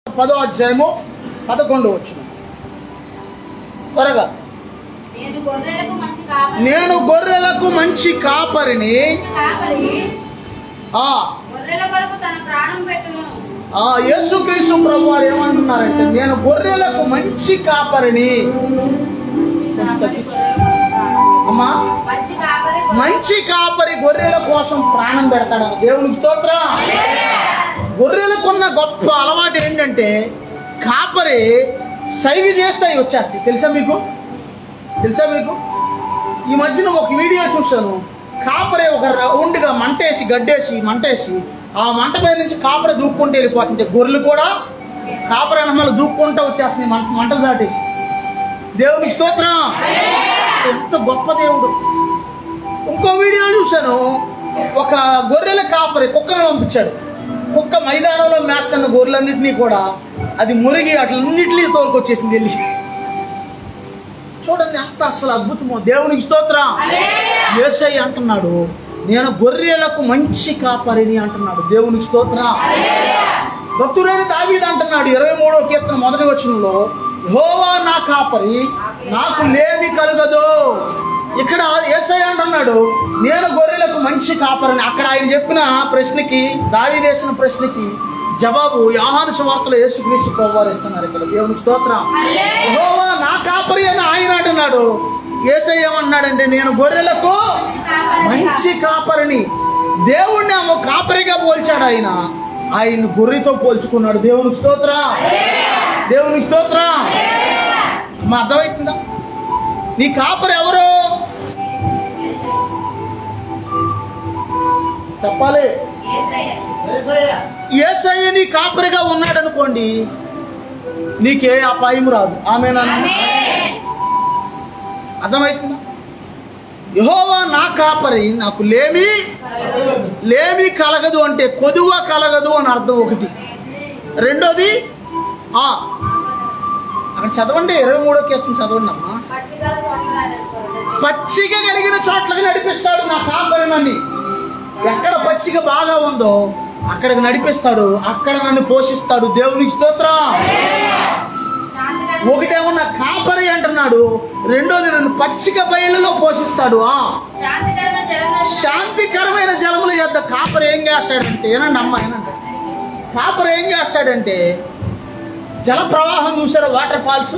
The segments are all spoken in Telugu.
10వ అధ్యాయము 11వ వచనం. త్వరగా. నేను గొర్రెలకు మంచి కాపరిని, యేసుక్రీస్తు ప్రభువారు ఏమంటున్నారంటే, నేను గొర్రెలకు మంచి కాపరిని. అమ్మా, మంచి కాపరి గొర్రెల కోసం ప్రాణం పెడతాడు. దేవునికి స్తోత్రం. గొర్రెలకున్న గొప్ప అలవాటు ఏంటంటే, కాపరి సైవి చేస్తాయి వచ్చేస్తాయి. తెలుసా మీకు? ఈ మధ్యన ఒక వీడియో చూశాను. కాపరి ఒక రౌండ్గా మంటేసి ఆ మంట మీద నుంచి కాపరి దూక్కుంటూ వెళ్ళిపోతుంటే, గొర్రెలు కూడా కాపరి అన్నమాలు దూక్కుంటూ వచ్చేస్తుంది మంట దాటేసి. దేవునికి స్తోత్రం. ఎంత గొప్ప దేవుడు. ఇంకో వీడియో చూశాను. ఒక గొర్రెల కాపరి కుక్కను పంపించాడు. కుక్క మైదానంలో మేస్తున్న గొర్రెలన్నింటినీ కూడా అది మురిగి అట్లన్నింటినీ తోలుకొచ్చేసింది వెళ్ళి. చూడండి ఎంత అసలు అద్భుతమో. దేవునికి స్తోత్రం. యేసయ్య అంటున్నాడు, నేను గొర్రెలకు మంచి కాపరిని అంటున్నాడు. దేవునికి స్తోత్రం. భక్తుడైన దావీదు అంటున్నాడు 23వ కీర్తన 1వ వచనంలో, యెహోవా నా కాపరి, నాకు లేమి కలుగదు. ఇక్కడ యేసయ్య అంటున్నాడు, నేను గొర్రెలకు మంచి కాపరిని. అక్కడ ఆయన చెప్పిన ప్రశ్నకి, దావీదు వేసిన ప్రశ్నకి జవాబు యోహాను సువార్తలో యేసుక్రీస్తు ప్రభువారు ఇస్తున్నారు. ఇక్కడ దేవునికి స్తోత్రం. యెహోవా నా కాపరి అని ఆయన అంటున్నాడు. యేసయ్య ఏమన్నాడంటే, నేను గొర్రెలకు మంచి కాపరిని. దేవుణ్ణి ఆమె కాపరిగా పోల్చాడు. ఆయన గొర్రెతో పోల్చుకున్నాడు. దేవునికి స్తోత్రం. దేవునికి స్తోత్రం. మా అర్థమవుతుందా? నీ కాపరి ఎవరు చెప్పాలి. యేసయ్య నీ కాపరిగా ఉన్నాడు అనుకోండి, నీకే అపాయం రాదు. ఆమేనా? అర్థమవుతుందా? యెహోవా నా కాపరి, నాకు లేమి కలగదు అంటే కొదువ కలగదు అని అర్థం ఒకటి. రెండోది అక్కడ చదవండి, 23వ కీర్తన చదవండి అమ్మా. పచ్చిక కలిగిన చోట్లకి నడిపిస్తాడు నా కాపరి. నన్ను ఎక్కడ పచ్చిక బాగా ఉందో అక్కడికి నడిపిస్తాడు, అక్కడ నన్ను పోషిస్తాడు. దేవునికి స్తోత్రం. ఒకటేమో నా కాపరి అంటున్నాడు, రెండోది నన్ను పచ్చిక బయలులో పోషిస్తాడు. శాంతికరమైన జలముల యొద్ద కాపరి ఏం చేస్తాడంటే, ఏనండి అమ్మ ఏనండి, కాపరి ఏం చేస్తాడంటే, జల ప్రవాహం చూసారు, వాటర్ ఫాల్స్,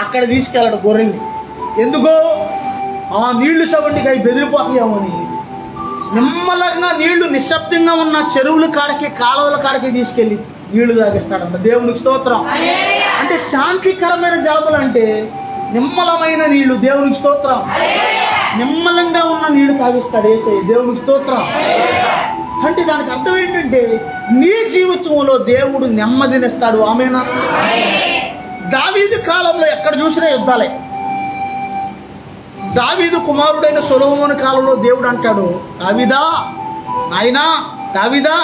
అక్కడ తీసుకెళ్ళాడు గొర్రెల్ని. ఎందుకో ఆ నీళ్లు సగండికి అవి బెదిరిపోతాయేమని నిమ్మలంగా నీళ్లు నిశ్శబ్దంగా ఉన్న చెరువుల కాడికి, కాలువల కాడికి తీసుకెళ్ళి నీళ్లు తాగిస్తాడంట. దేవునికి స్తోత్రం. అంటే శాంతికరమైన జలములు అంటే నిమ్మలమైన నీళ్లు. దేవునికి స్తోత్రం. నిమ్మలంగా ఉన్న నీళ్లు తాగిస్తాడు యేసయ్య. దేవునికి స్తోత్రం. అంటే దానికి అర్థం ఏంటంటే, నీ జీవితంలో దేవుడు నెమ్మదినిస్తాడు. ఆమేనా? దావీదు కాలంలో ఎక్కడ చూసినా యుద్ధాలే. దావీదు కుమారుడైన సొలొమోను కాలంలో దేవుడు అంటాడు, దావీదా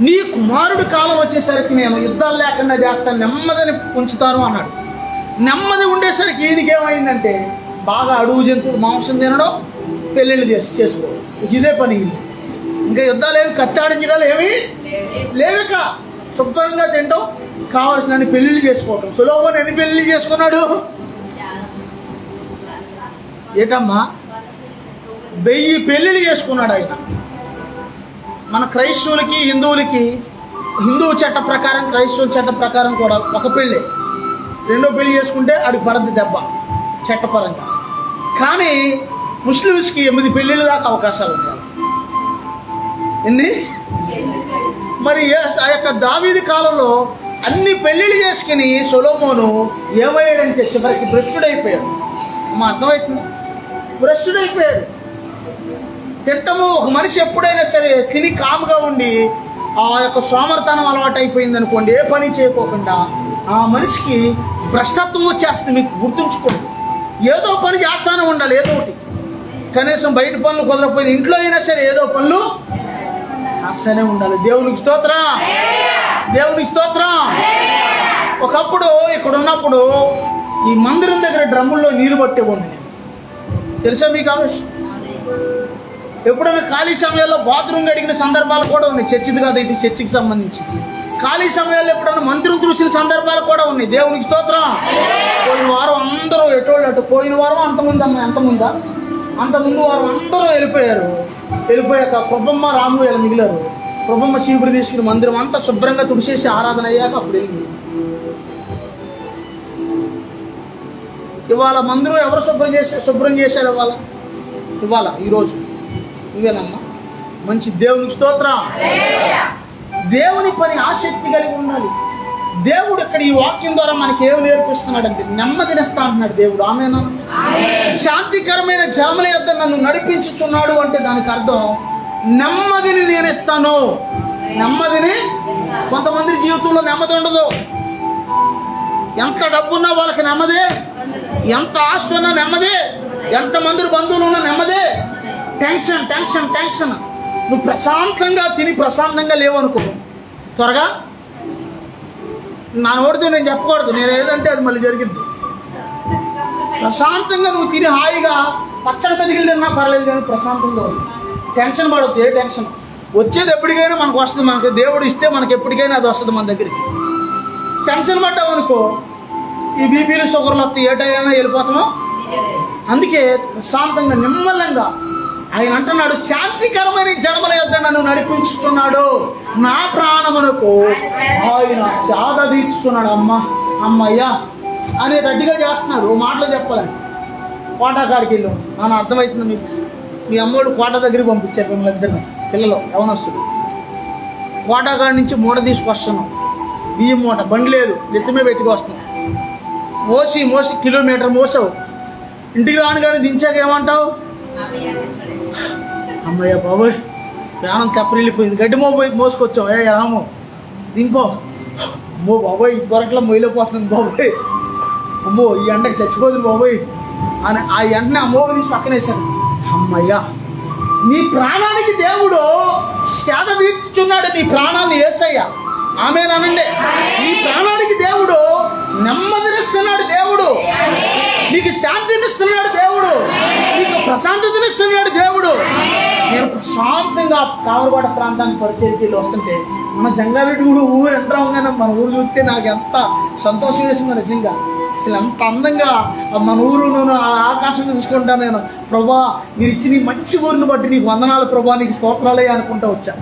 నీ కుమారుడి కాలం వచ్చేసరికి నేను యుద్ధాలు లేకుండా చేస్తాను, నెమ్మదిని ఉంచుతాను అన్నాడు. నెమ్మది ఉండేసరికి ఈయనకేమైందంటే, బాగా అడుగు జంతువులు మాంసం తినడం, పెళ్ళిళ్ళు చేసుకోవడం, ఇదే పని. ఇంకా యుద్ధాలు ఏమి, కట్టాడించడాలు ఏమి లేవిక. శుభ్రంగా తింటాం, కావాల్సిన పెళ్ళిళ్ళు చేసుకోవటం. సొలొమోను ఎన్ని పెళ్ళిళ్ళు చేసుకున్నాడు? ఏటమ్మా, 1000 పెళ్ళిళ్ళు చేసుకున్నాడు ఆయన. మన క్రైస్తవులకి, హిందూ చట్ట ప్రకారం, క్రైస్తవుల చట్ట ప్రకారం కూడా ఒక పెళ్ళి, రెండో పెళ్లి చేసుకుంటే అది పడద్ది దెబ్బ చట్టపరంగా. కానీ ముస్లిమ్స్కి 8 పెళ్ళిళ్ళు దాకా అవకాశాలు ఉంటాయి. ఎన్ని? మరి ఆ యొక్క దావీదు కాలంలో అన్ని పెళ్ళిళ్ళు చేసుకుని సొలొమోను ఏమయ్యాడంటే చివరికి భ్రష్టుడైపోయాడు. మా అర్థమవుతుంది? భ్రష్టుడైపోయాడు. తిట్టము. ఒక మనిషి ఎప్పుడైనా సరే తిని కాముగా ఉండి ఆ యొక్క సోమర్తనం అలవాటు అయిపోయింది అనుకోండి, ఏ పని చేయకోకుండా, ఆ మనిషికి భ్రష్టత్వం వచ్చేస్తుంది. మీకు గుర్తుంచుకోండి. ఏదో పని చేస్తానే ఉండాలి, ఏదో ఒకటి. కనీసం బయట పనులు కుదరకపోయిన ఇంట్లో అయినా సరే ఏదో పనులు చేస్తానే ఉండాలి. దేవునికి స్తోత్రం. దేవునికి స్తోత్రం. ఒకప్పుడు ఇక్కడ ఉన్నప్పుడు ఈ మందిరం దగ్గర డ్రమ్ముల్లో నీరు పట్టేవాడిని నేను. తెలుసా మీకు ఆ విషయం? ఎప్పుడైనా ఖాళీ సమయాల్లో బాత్రూమ్ అడిగిన సందర్భాలు కూడా ఉన్నాయి. చర్చిది కాదు, ఇది చర్చికి సంబంధించి. ఖాళీ సమయాల్లో ఎప్పుడైనా మందిరం వచ్చిన సందర్భాలు కూడా ఉన్నాయి. దేవునికి స్తోత్రం. పోయిన వారం అందరూ ఎటోళ్ళు అటు, పోయిన వారం అంతకుముందు వారం అందరూ వెళ్ళిపోయాక కృపమ్మ రాము వీళ్ళు మిగిలారు. కృపమ్మ చీపురు తీసుకుని మందిరం అంతా శుభ్రంగా తుడిచేసి ఆరాధన అయ్యాక అప్పుడు వెళ్ళింది. ఇవాళ మందిరం ఎవరు శుభ్రం చేశారు? ఇవాళ ఈరోజు నువ్వేనమ్మా. మంచి దేవునికి స్తోత్రం. దేవుని పని ఆసక్తి కలిగి ఉండాలి. దేవుడు ఇక్కడ ఈ వాక్యం ద్వారా మనకి ఏమి నేర్పిస్తున్నాడంటే నెమ్మదినిస్తా అంటున్నాడు దేవుడు. ఆమేనా? శాంతికరమైన జలముల యొద్ద నన్ను నడిపించుచున్నాడు అంటే దానికి అర్థం నెమ్మదిని నేను ఇస్తాను. నెమ్మదిని. కొంతమంది జీవితంలో నెమ్మది ఉండదు. ఎంత డబ్బున్నా వాళ్ళకి నెమ్మదే, ఎంత ఆస్తి ఉన్నా నెమ్మదే, ఎంతమంది బంధువులు ఉన్నా నెమ్మదే. టెన్షన్. నువ్వు ప్రశాంతంగా తిని ప్రశాంతంగా లేవనుకో, త్వరగా నా నోటితో నేను చెప్పకూడదు, నేను ఏదంటే అది మళ్ళీ జరిగింది. ప్రశాంతంగా నువ్వు తిని హాయిగా పచ్చడి మెదిగిలి తిన్నా పర్లేదు, కానీ ప్రశాంతంగా టెన్షన్ పడవద్దు. ఏ టెన్షన్ వచ్చేది ఎప్పటికైనా మనకు వస్తుంది. మనకి దేవుడు ఇస్తే మనకి ఎప్పటికైనా అది వస్తుంది మన దగ్గరికి. టెన్షన్ పడ్డావు అనుకో, ఈ బీపీలు షుగర్లు వస్తాయి, ఏ టైం వెళ్ళిపోతామో. అందుకే ప్రశాంతంగా నిమ్మలంగా ఆయన అంటున్నాడు, శాంతికరమైన జలముల యొద్ద నన్ను నడిపించుతున్నాడు, నా ప్రాణమునకు ఆయన సేద తీర్చుతున్నాడు. అమ్మయ్యా అనేది గట్టిగా చేస్తున్నాడు. మాటలు చెప్పాలని కోటాకాడికి వెళ్ళాం. నాన్న అర్థమవుతుంది మీకు. మీ అమ్మోడు కోట దగ్గరికి పంపించారు మిమ్మల్ని ఇద్దరిని, పిల్లలు యవనస్తుడు. కోటాకాడి నుంచి మూట తీసుకొస్తున్నాం, బియ్యం మూట, బండి లేదు, నెత్తిమే పెట్టుకొస్తున్నాం. మోసి కిలోమీటర్ మోసావు. ఇంటికి రానుగానే దించాక ఏమంటావు? అమ్మయ్య బాబోయ్ ప్రాణం తెప్పరిల్లిపోయింది. గడ్డి మోసుకొచ్చావు. రామో దింపో. అమ్మో బాబోయ్ దొరకలా మొయ్యలేకపోతుంది బాబోయ్, అమ్మో ఈ ఎండకి చచ్చిపోతుంది బాబోయ్ అని ఆ ఎండని ఆ మోగ తీసి పక్కనేసాను. అమ్మయ్యా, నీ ప్రాణానికి దేవుడు సేద తీర్చుచున్నాడు. నీ ప్రాణాన్ని యేసయ్య. ఆమేనండి. నీ ప్రాణానికి దేవుడు నెమ్మదినిస్తున్నాడు. దేవుడు నీకు శాంతినిస్తున్నాడు. దేవుడు నీకు ప్రశాంతతనిస్తున్నాడు. దేవుడు. నేను ప్రశాంతంగా కావలవాడ ప్రాంతానికి పరిస్థితికి వస్తుంటే మన జంగారెడ్డి కూడా ఊరు ఎంటర్ అవగానే మన ఊరు చూస్తే నాకు ఎంత సంతోషం వేసిందో నిజంగా. అసలు ఎంత అందంగా మన ఊరును ఆ ఆకాశం చూసుకుంటా నేను, ప్రభా మీరు ఇచ్చిన మంచి ఊరిని బట్టి నీకు వందనాలు ప్రభా, నీకు స్తోత్రాలే అనుకుంటా వచ్చా.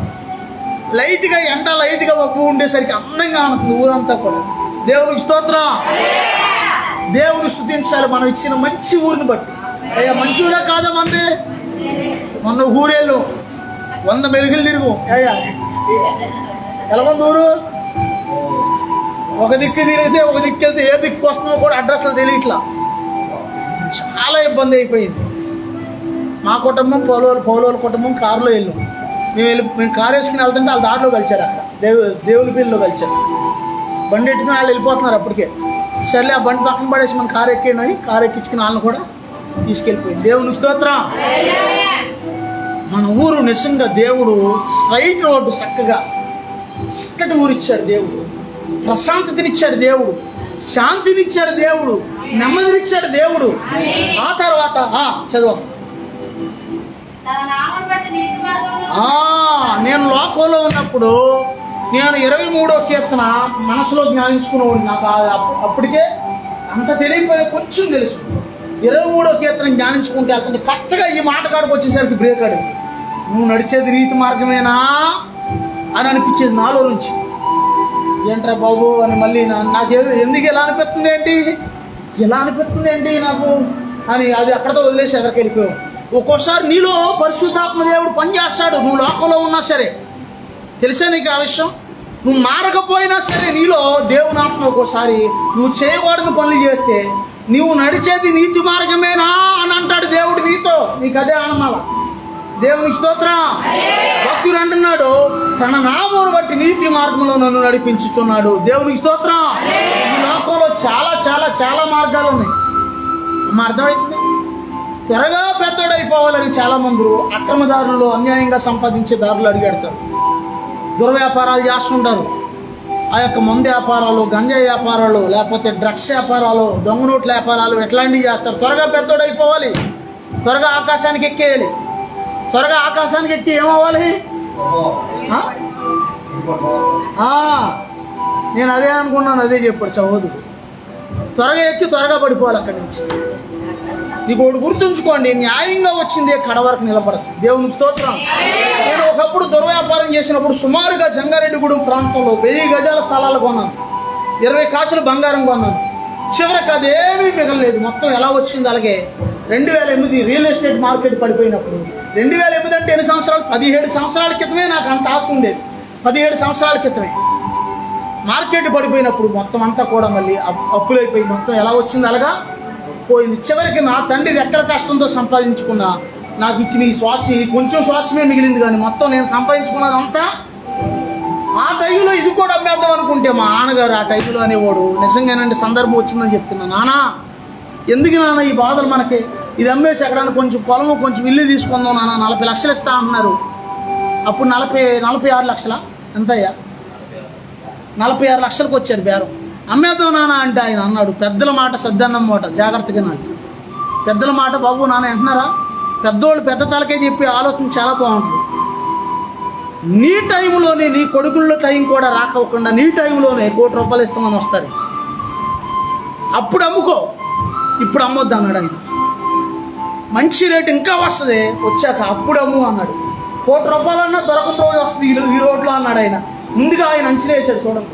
లైట్గా ఎండ లైట్గా ఒప్పు ఉండేసరికి అందంగా అనుకుంది ఊరంతా కూడా. దేవునికి స్తోత్రం. దేవుని స్తుతించాలి మనం ఇచ్చిన మంచి ఊరిని బట్టి. అయ్యా మంచి ఊరే కాదా మంది? మొన్న ఊరేళ్ళు 100 మెరుగులు తిరుగు. అయ్యా ఎలాగొంది ఊరు? ఒక దిక్కు తిరిగితే ఒక దిక్కు వెళ్తే ఏ దిక్కు వస్తుందో కూడా అడ్రస్లో తెలియట్లా. చాలా ఇబ్బంది అయిపోయింది. మా కుటుంబం పౌలోల కుటుంబం కారులో వెళ్ళాం. మేము కారు వేసుకుని వెళ్తుంటే వాళ్ళ దారిలో కలిచారు. అక్కడ దేవుని పిల్లలో కలిచారు. బండి ఎట్టుకుని వాళ్ళు వెళ్ళిపోతున్నారు. అప్పటికే సర్లే ఆ బండి పక్కన పడేసి మనం కారు ఎక్కేయని కారు ఎక్కించుకుని వాళ్ళని కూడా తీసుకెళ్ళిపోయింది. దేవునికి స్తోత్రం. మన ఊరు నిజంగా దేవుడు స్ట్రైట్ రోడ్డు చక్కటి ఊరిచ్చాడు దేవుడు. ప్రశాంతతనిచ్చాడు దేవుడు, శాంతినిచ్చాడు దేవుడు, నెమ్మదినిచ్చాడు దేవుడు. ఆ తర్వాత చదువు. నేను లోకంలో ఉన్నప్పుడు నేను 23వ కీర్తన మనసులో జ్ఞానించుకునేవాడు. నాకు అప్పటికే అంత తెలియకపోయినా కొంచెం తెలుసు. 23వ కీర్తన జ్ఞానించుకుంటే అతను కరెక్ట్గా ఈ మాట కాడికి వచ్చేసరికి బ్రేక్ అడిగి, నువ్వు నడిచేది నీతి మార్గమేనా అని అనిపించేది నాలో నుంచి. ఏంట్రా బాబు అని మళ్ళీ నాకేదో ఎందుకు ఇలా అనిపిస్తుంది ఏంటి నాకు అని అది అక్కడతో వదిలేసి ఎదరికి వెళ్ళిపోయావు. ఒక్కోసారి నీలో పరిశుద్ధాత్మ దేవుడు పనిచేస్తాడు. నువ్వు లోకంలో ఉన్నా సరే, తెలుసా నీకు ఆ విషయం? నువ్వు మారకపోయినా సరే నీలో దేవుని ఆత్మ ఒక్కోసారి నువ్వు చేయకూడని పనులు చేస్తే నువ్వు నడిచేది నీతి మార్గమేనా అని అంటాడు దేవుడు నీతో. నీకు అదే ఆనందాల. దేవునికి స్తోత్రం. భక్తుడు అంటున్నాడు, తన నామమును బట్టి నీతి మార్గంలో నన్ను నడిపించుతున్నాడు. దేవునికి స్తోత్రం. ఈ లోకంలో చాలా చాలా చాలా మార్గాలు ఉన్నాయి. అర్థమవుతుంది. త్వరగా పెద్దోడు అయిపోవాలని చాలా మంది అక్రమదారులు, అన్యాయంగా సంపాదించే దారులు అడిగెడతారు. దుర్వ్యాపారాలు చేస్తుంటారు. ఆ యొక్క మందు వ్యాపారాలు, గంజాయి వ్యాపారాలు, లేకపోతే డ్రగ్స్ వ్యాపారాలు, దొంగ నోట్ల వ్యాపారాలు ఎట్లాంటివి చేస్తారు. త్వరగా పెద్దోడు అయిపోవాలి, త్వరగా ఆకాశానికి ఎక్కేయాలి. త్వరగా ఆకాశానికి ఎక్కి ఏమవ్వాలి? నేను అదే అనుకున్నాను, అదే చెప్పాడు సహోదరుడు. త్వరగా ఎక్కి త్వరగా పడిపోవాలి అక్కడి నుంచి. నీకు ఒకటి గుర్తుంచుకోండి, న్యాయంగా వచ్చిందే కడ వరకు నిలబడదు. దేవునికి స్తోత్రం. నేను ఒకప్పుడు దుర్వ్యాపారం చేసినప్పుడు సుమారుగా జంగారెడ్డిగూడెం ప్రాంతంలో 1000 గజాల స్థలాలు కొన్నాను, 20 కాసులు బంగారం కొన్నాను. చివరికి అదేమీ మిగలలేదు. మొత్తం ఎలా వచ్చింది అలాగే. 2008 రియల్ ఎస్టేట్ మార్కెట్ పడిపోయినప్పుడు, 2008 అంటే ఎన్ని సంవత్సరాలు, 17 సంవత్సరాల క్రితమే నాకు అంత ఆస్తి ఉండేది. 17 సంవత్సరాల క్రితమే మార్కెట్ పడిపోయినప్పుడు మొత్తం అంతా కూడా మళ్ళీ అప్పులైపోయి మొత్తం ఎలా వచ్చింది అలాగా పోయింది. చివరికి నా తండ్రి రెక్కల కష్టంతో సంపాదించుకున్న నాకు ఇచ్చిన ఈ కొంచెం శ్వాసమే మిగిలింది, కానీ మొత్తం నేను సంపాదించుకున్నదంతా ఆ టైంలో ఇది కూడా అమ్మేద్దాం అనుకుంటే మా నాన్నగారు ఆ టైంలో అనేవాడు, నిజంగానంటే సందర్భం వచ్చిందని చెప్తున్నా, నానా ఎందుకు నాన్న ఈ బాధలు మనకి, ఇది అమ్మేసి ఎక్కడన్నా కొంచెం పొలము కొంచెం ఇల్లు తీసుకుందాం నాన్న, 40 లక్షలు ఇస్తా అంటున్నారు. అప్పుడు 46 లక్షల ఎంతయ్యా, 46 లక్షలకు వచ్చారు బేరం. అమ్మేద్దాం నాన్న అంటే ఆయన అన్నాడు, పెద్దల మాట సద్దన్నం మాట, జాగ్రత్తగా నాన్న పెద్దల మాట బాబు నాన్న అంటున్నారా. పెద్దోళ్ళు పెద్ద తలకే చెప్పే ఆలోచన చాలా బాగుంటుంది. నీ టైంలోనే, నీ కొడుకుల్లో టైం కూడా రాకపోకుండా నీ టైంలోనే ₹1 కోటి ఇస్తామని వస్తారు, అప్పుడు అమ్ముకో, ఇప్పుడు అమ్మొద్దు అన్నాడు ఆయన. మంచి రేటు ఇంకా వస్తుంది వచ్చాక అప్పుడు అమ్ము అన్నాడు. ₹1 కోటి అన్నా దొరకని రోజు వస్తుంది ఈ రోడ్లో అన్నాడు ఆయన. ముందుగా ఆయన అంచనా వేశాడు, చూడండి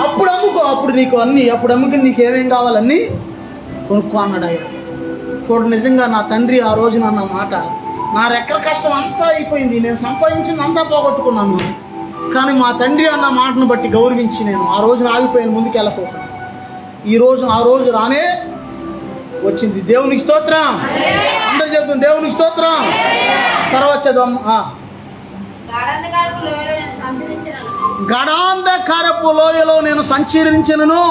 అప్పుడు అమ్ముకో, అప్పుడు నీకు అన్నీ, అప్పుడు అమ్ముకుని నీకు ఏమేం కావాలన్నీ కొనుక్కో అన్నాడు ఆయన. చూడు నిజంగా నా తండ్రి ఆ రోజున అన్న మాట, నా రెక్కల కష్టం అంతా అయిపోయింది, నేను సంపాదించింది అంతా పోగొట్టుకున్నాను, కానీ మా తండ్రి అన్న మాటను బట్టి గౌరవించి నేను ఆ రోజున ఆగిపోయాను, ముందుకు వెళ్ళకపోకుండా ఈ రోజున ఆ రోజు రానే వచ్చింది. దేవునికి స్తోత్రం. అందరూ చెప్తాం దేవునికి స్తోత్రం. తర్వాత చదువు. గడాంధకారపు లోయలో నేను సంచరించినను,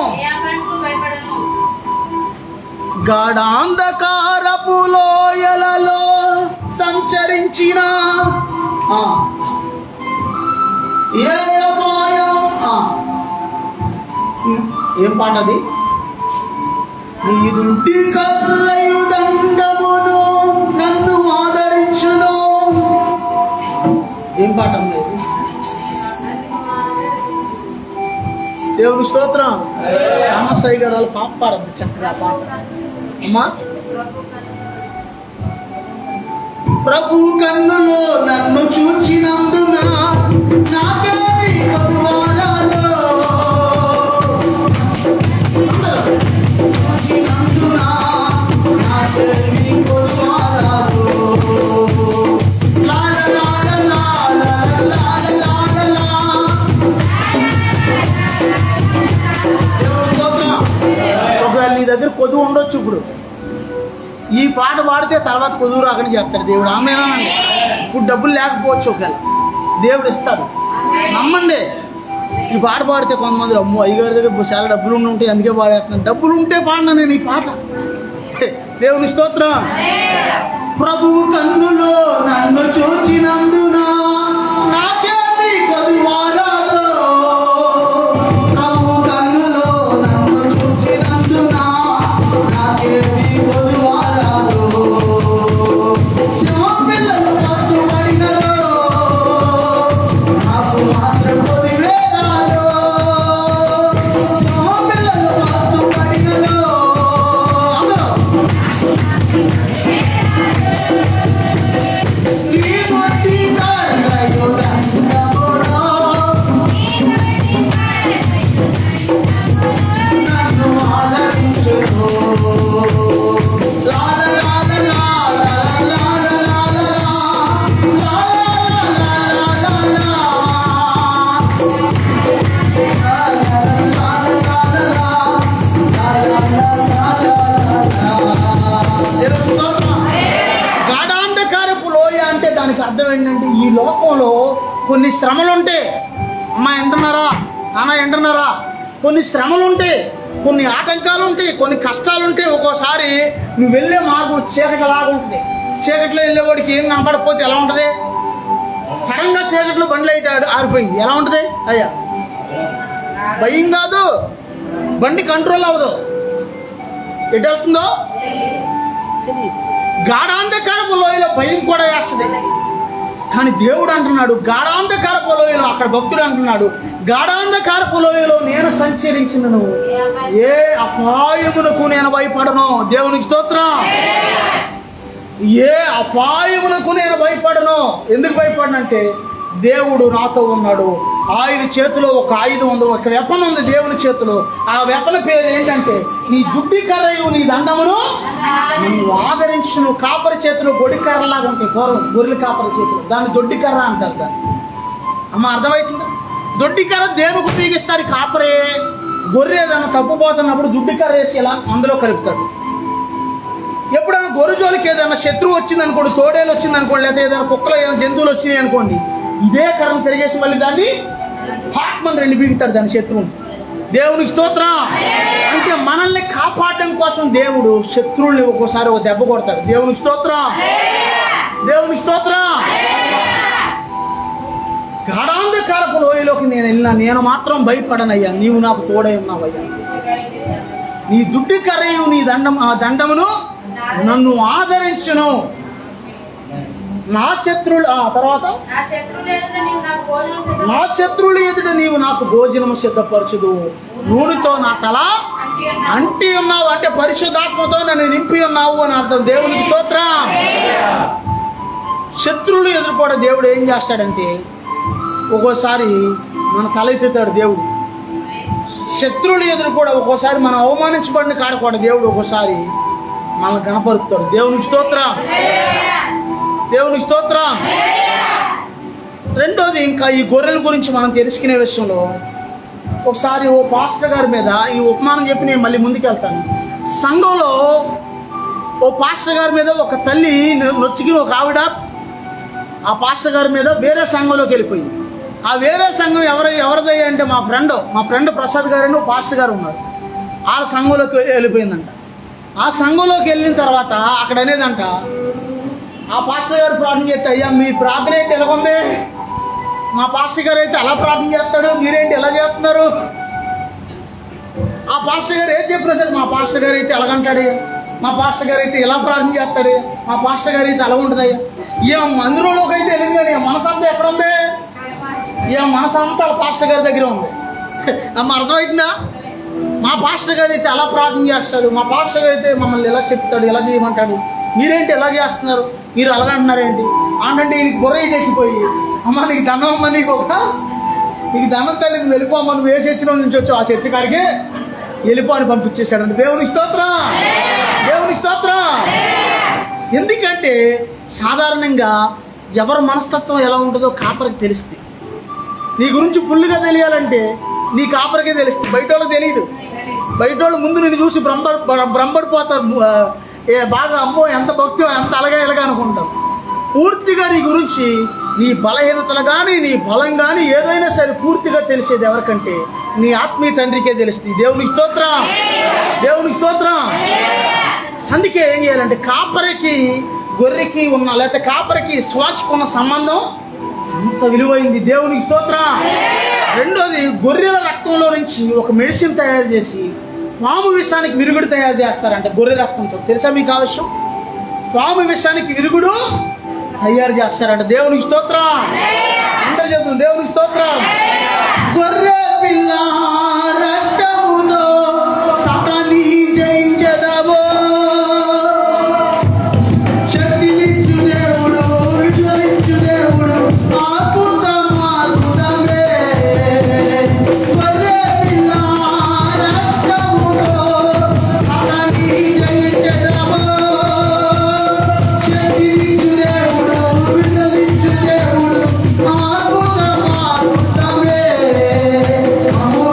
గాఢాంధకారపు లోయలలో సంచరించిన ఏ అపాయం. ఏం పాట అది, నీ దుడ్డి కర్రయు దండమును నన్ను ఆదరించును. ఏం పాట లేదు. దేవుని స్తోత్రం. రామసాయి గారు వాళ్ళ పాప పాడద్దు చక్కగా పాట. అమ్మా, ప్రభు కన్నులో నన్ను చూచినందున నాకేమి కొదువారాలో, చూచినందున నాకేమి కొదువారాలో. లాల లాల లాల లాల లాల లా. ఒకవేళ నీ దగ్గర కొద్దు ఉండొచ్చు, ఇప్పుడు ఈ పాట పాడితే తర్వాత కొద్దు రాకని చెప్తాడు దేవుడు. ఆమెనా, ఇప్పుడు డబ్బులు లేకపోవచ్చు, ఒకవేళ దేవుడు ఇస్తాడు, నమ్మండి. ఈ పాట పాడితే కొంతమంది అమ్మో అయ్యగారి దగ్గర చాలా డబ్బులు ఉంటే అందుకే పాడేస్తున్నాను. డబ్బులు ఉంటే పాడినా నేను ఈ పాట. దేవుని స్తోత్రం. ప్రభువు కన్నులో నన్ను చూచినందున నాకేమి కొదువారాలో, ప్రభువు కన్నులో నన్ను చూచినందున నాకేమి కొదువారాలో. పిల్లలు పట్టుబడినలో నాకు మాత్రం కొదివేరాలో, పిల్లలు పట్టుబడినలో. గాఢాంధకారపు లోయ అంటే దానికి అర్థం ఏంటంటే ఈ లోకంలో కొన్ని శ్రమలుంటే, అమ్మ వింటున్నారా, నాన్న వింటున్నారా, కొన్ని శ్రమలుంటాయి, కొన్ని ఆటంకాలు ఉంటాయి, కొన్ని కష్టాలు ఉంటాయి. ఒక్కోసారి నువ్వు వెళ్ళే మార్గం చీకటిలాగా ఉంటుంది. చీకట్లో వెళ్ళేవాడికి ఏం కనపడకపోతే ఎలా ఉంటుంది, సడన్గా చీకట్లో బండి లైట్ ఆరిపోయింది ఎలా ఉంటుంది అయ్యా, భయం కాదు, బండి కంట్రోల్ అవ్వదు, ఎటు వెళ్తుందో. గాఢాంధకారపు లోయలో భయం కూడా వేస్తుంది, కానీ దేవుడు అంటున్నాడు గాఢాంధకారపు లోయలో, అక్కడ భక్తుడు అంటున్నాడు గాఢాంధకారపు లోయలో నేను సంచరించినను ఏ అపాయమునకు నేను భయపడను. దేవునికి స్తోత్రం. ఏ అపాయమునకు నేను భయపడను. ఎందుకు భయపడనంటే దేవుడు నాతో ఉన్నాడు. ఆయన చేతిలో ఒక ఆయుధం ఉంది, ఒక వెపన్ ఉంది దేవుని చేతిలో. ఆ వెపన్ పేరు ఏంటంటే నీ దుడ్డి కర్రయు నీ దండమును నువ్వు ఆదరించును. కాపరి చేతిలో గొడ్డి కర్రలాగా ఉంటాయి పూర్వం, గొర్రెల కాపరి చేతిలో, దాన్ని దొడ్డి కర్ర అంటారు. దాన్ని అమ్మ అర్థమవుతుందా? దొడ్డి కర్ర దేవునికి ఉపయోగిస్తారు. కాపరే గొర్రె ఏదైనా తప్పుపోతున్నప్పుడు దుడ్డి కర్ర వేసి ఇలా అందులో కలుపుతాడు. ఎప్పుడైనా గొర్రె జోలికి ఏదైనా శత్రువు వచ్చింది అనుకోండి, తోడేలు వచ్చింది అనుకోండి, లేదా ఏదైనా కుక్కలు ఏదైనా జంతువులు వచ్చినాయి అనుకోండి, ఇదే కర్రను తిరిగేసి మళ్ళీ దాన్ని హాట్మని రెండు బీగుతాడు దాని శత్రువుని. దేవునికి స్తోత్రం. అంటే మనల్ని కాపాడడం కోసం దేవుడు శత్రువుల్ని ఒక్కోసారి ఒక దెబ్బ కొడతాడు. దేవునికి స్తోత్రం. దేవునికి స్తోత్రం. గాఢాంధకారపు లోయలోకి నేను వెళ్ళినా నేను మాత్రం భయపడనయ్యా, నీవు నాకు తోడై ఉన్నావయ్యా. నీ దుడ్డి కర్రయు నీ దండమును నన్ను ఆదరించును. నా శత్రువులు తర్వాత నా శత్రువుల ఎదుట నీవు నాకు భోజనము సిద్ధపరచుదు. నూనెతో నా తల అంటి ఉన్నావు అంటే పరిశుద్ధాత్మతో నన్ను నింపి ఉన్నావు అని అర్థం. దేవునికి స్తోత్రం. శత్రువులు ఎదుర్కోవడం దేవుడు ఏం చేస్తాడంటే ఒక్కోసారి మన తల ఎత్తుతాడు దేవుడు. శత్రువులు ఎదుర్కోవడం ఒక్కోసారి మనం అవమానించబడిన కాడకూడదు దేవుడు ఒక్కోసారి మనల్ని కనపరుస్తాడు. దేవునికి స్తోత్రం. దేవునికి స్తోత్రం. రెండోది, ఇంకా ఈ గొర్రెల గురించి మనం తెలుసుకునే విషయంలో ఒకసారి ఓ పాస్టర్ గారి మీద ఈ ఉపమానం చెప్పి నేను మళ్ళీ ముందుకు వెళ్తాను. సంఘంలో ఓ పాస్టర్ గారి మీద ఒక తల్లి నొచ్చికి ఒక ఆవిడ ఆ పాస్టర్ గారి మీద వేరే సంఘంలోకి వెళ్ళిపోయింది. ఆ వేరే సంఘం ఎవరిదై అంటే మా ఫ్రెండ్ ప్రసాద్ గారు పాస్టర్ గారు ఉన్నారు. ఆ సంఘంలోకి వెళ్ళిపోయిందంట. ఆ సంఘంలోకి వెళ్ళిన తర్వాత అక్కడ అనేదంట, ఆ పాస్టర్ గారు ప్రార్థన చేస్తే, అయ్యా మీ ప్రార్థన ఏంటి ఎలాగుంది, మా పాస్టర్ గారు అయితే అలా ప్రార్థన చేస్తాడు, మీరేంటి ఎలా చేస్తున్నారు. ఆ పాస్టర్ గారు ఏం చెప్పినా సరే మా పాస్టర్ గారు అయితే ఎలాగంటాడు, మా పాస్టర్ గారు అయితే ఇలా ప్రార్థన చేస్తాడు, మా పాస్టర్ గారు అయితే అలా ఉంటుంది. ఏం మందిరంలోకి అయితే వెళ్ళింది కానీ మనసంతా ఎక్కడ ఉంది, ఏం మనసంతా పాస్టర్ గారి దగ్గర ఉంది. అమ్మ అర్థమవుతుందా? మా పాస్టర్ గారు అయితే అలా ప్రార్థన చేస్తాడు, మా పాస్టర్ గారు అయితే మమ్మల్ని ఎలా చెప్తాడు, ఎలా చేయమంటాడు, మీరేంటి ఎలా చేస్తున్నారు, మీరు అలాగంటున్నారేంటి అంటే ఈయనకి బొర్ర ఎక్కిపోయి, అమ్మ నీకు దండం అమ్మ, నీకు దండం తల్లి నువ్వు వెళ్ళిపోమ్మ, నువ్వు ఏ చర్చిలో నుంచి వచ్చావు ఆ చర్చి కాడికి వెళ్ళిపో అని పంపించేశాడండి. దేవునికి స్తోత్రం. దేవునికి స్తోత్రం. ఎందుకంటే సాధారణంగా ఎవరి మనస్తత్వం ఎలా ఉంటుందో కాపరికి తెలుస్తుంది. నీ గురించి ఫుల్గా తెలియాలంటే నీ కాపరికే తెలుస్తుంది, బయట వాళ్ళకి తెలియదు. బయట వాళ్ళు ముందు నేను చూసి భ్రమపడిపోతారు, బాగా అమ్మో ఎంత భక్తి ఎంత అలాగా ఇలాగా అనుకుంటాం. పూర్తిగా నీ గురించి నీ బలహీనతలు కానీ నీ బలం కానీ ఏదైనా సరే పూర్తిగా తెలిసేది ఎవరికంటే నీ ఆత్మీయ తండ్రికే తెలుస్తుంది. దేవునికి స్తోత్రం. దేవునికి స్తోత్రం. అందుకే ఏం చేయాలంటే కాపరికి గొర్రెకి ఉన్న లేకపోతే కాపరికి శ్వాసకున్న సంబంధం అంత విలువైంది. దేవునికి స్తోత్రం. రెండోది, గొర్రెల రక్తంలో నుంచి ఒక మెడిసిన్ తయారు చేసి పాము విషానికి విరుగుడు తయారు చేస్తారంట గొర్రె రక్తంతో. తెలుసా మీకు ఆ విషయం? పాము విషానికి విరుగుడు తయారు చేస్తారంట. దేవునికి స్తోత్రం. అందరూ చెప్తుంది దేవునికి స్తోత్రం. గొర్రె పిల్ల రక్తములో సతాన్ని జయించెదవో, శక్తినిచ్చు దేవుడు, విడుదలిచ్చు దేవుడు, అద్భుతమే. గొర్రె పిల్ల రక్తములో సతాన్ని జయించెదవో, శక్తినిచ్చు దేవుడు, విడుదలిచ్చు దేవుడు, అద్భుతమే. అము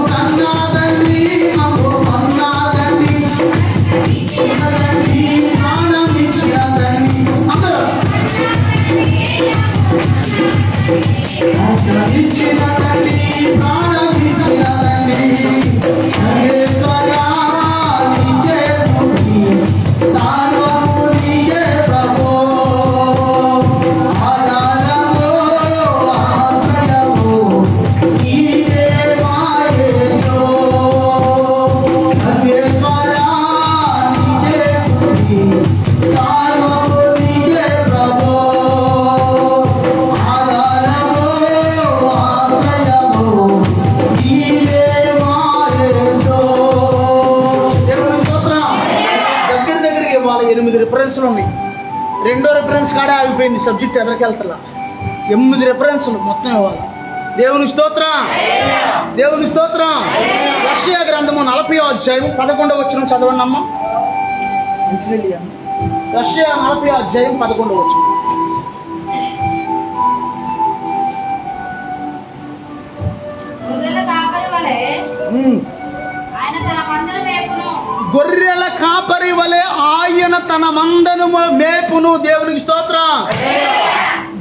8 రిఫరెన్స్లు ఉన్నాయి. 2వ రిఫరెన్స్ కాడే ఆగిపోయింది సబ్జెక్ట్, ఎదరికెళ్తలా. 8 రిఫరెన్స్లు మొత్తం ఇవ్వాలి. దేవుని స్తోత్రం, దేవుని స్తోత్రం. యెషయా గ్రంథము 40వ అధ్యాయం 11వ వచనం చదవండి అమ్మ. యెషయా 40వ అధ్యాయం 11వ వచనం. గొర్రెల కాపరి వలె ఆయన తన మందను మేపును. దేవునికి స్తోత్రం.